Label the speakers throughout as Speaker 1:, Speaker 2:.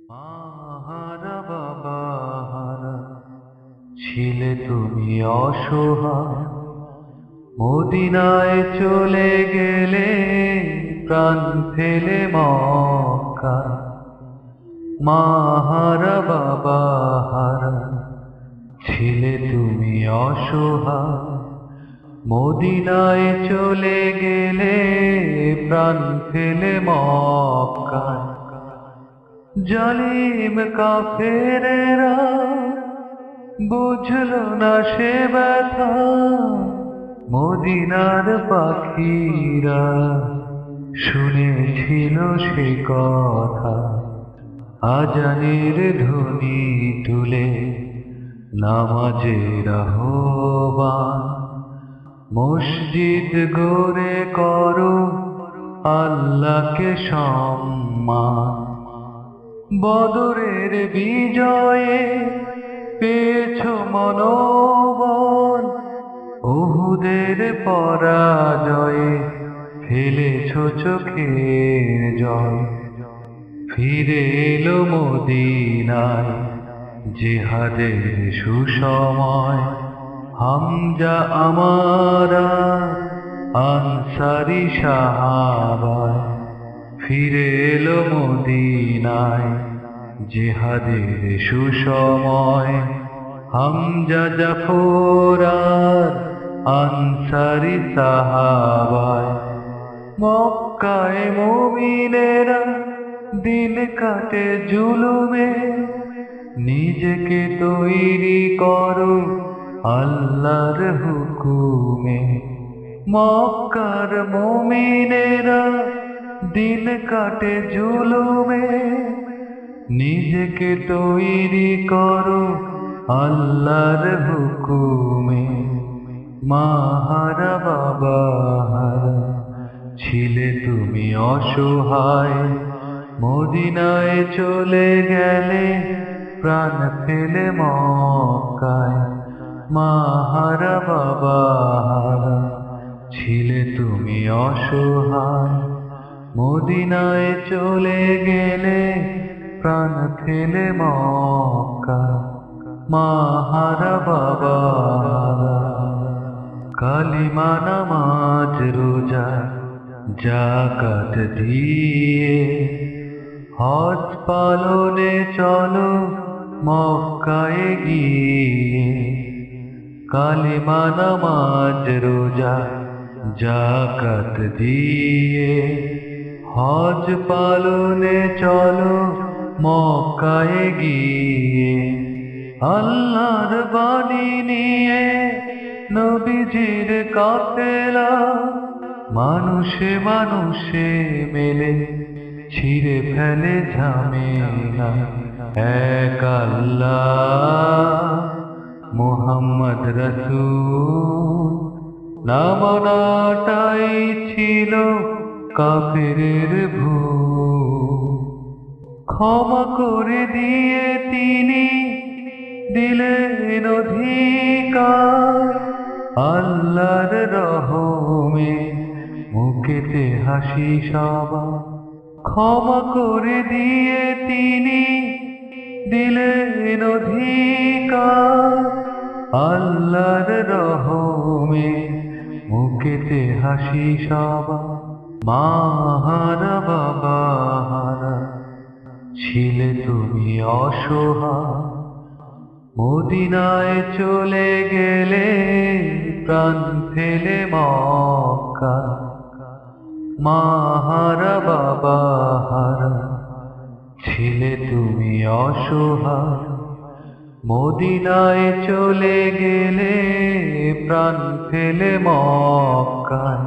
Speaker 1: মাহারা বাবা হারা ছিলে তুমি অসহায়, মদিনায় চলে গেলে প্রাণ ফেলে মক্কা। মাহারা বাবা হারা ছিলে তুমি অসহায়, মদিনায় চলে গেলে প্রাণ ফেলে মক্কা। জালিম কাফেরেরা বুঝলো না সে ব্যথা, মদিনার পাখিরা শুনেছিল সে কথা। আজানের ধ্বনি তুলে নামাজের আহ্বান, মসজিদ গড়ে করো আল্লাহকে সম্মান। বদরের বিজয়ে পেয়েছো মনোবল, উহুদের পরাজয়ে ফেলেছো চোখের জল। ফিরে এলো মদিনায় জিহাদের সুসময়, হামজা আমারা আনসারী সাহাবায়। ফিরে এলো মদিনায় জিহাদের সুসময়, হামজা জাফর আর আনসারী সাহাবায়। মক্কায় মুমিনেরা দিন কাটে জুলুমে, নিজেকে তৈরি করো আল্লাহর হুকুমে। মক্কার মুমিনেরা দিন কাটে জুলুমে, নিজেকে তৈরি করো আল্লাহর হুকুমে। মাহারা বাবা হারা ছিলে তুমি অসহায়, মদিনায় চলে গেলে প্রাণ ফেলে মক্কায়। মাহারা বাবা হারা ছিলে তুমি অসহায়, মদিনায় চলে গেলে প্রাণ ফেলে মক্কায়। মাহারা বাবা হারা কালিমা নামাজ রোজা যাকাত দিয়ে হজ পালনে চলো মক্কায় গিয়ে। কালিমা নামাজ রোজা যাকাত দিয়ে হজ পালনে চলো মক্কায় গিয়ে। আল্লাহর বাণী নিয়ে নবীজির কাফেলা, মানুষে মানুষে মেলে ছিঁড়ে ফেলে ঝামেলা। এক আল্লাহ মুহাম্মদ রাসূল নাম নাটাই ছিল কাফেরের ভুল। ক্ষমা করে দিয়ে তিনি দিলেন অধিকার, আল্লাহর রহমে মুখেতে হাসি সবার। ক্ষমা করে দিয়ে তিনি দিলেন অধিকার, আল্লাহর রহমে মুখেতে হাসি সবার। মাহারা বাবা হারা ছিলে তুমি অসহায়, মদিনায় চলে গেলে প্রাণ ফেলে মক্কা। মাহারা বাবা হারা ছিলে তুমি অসহায়, মদিনায় চলে গেলে প্রাণ ফেলে মক্কায়।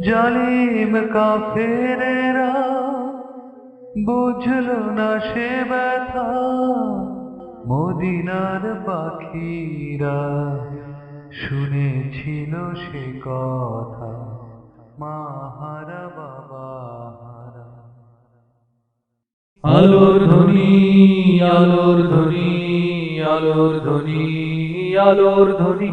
Speaker 1: জালিম কাফেরেরা বুঝলো না সে ব্যথা, মদিনার পাখিরা শুনেছিল সে কথা। মাহারা বাবা হারা
Speaker 2: আলোর ধ্বনি, আলোর ধ্বনি, আলোর ধ্বনি, আলোর ধ্বনি।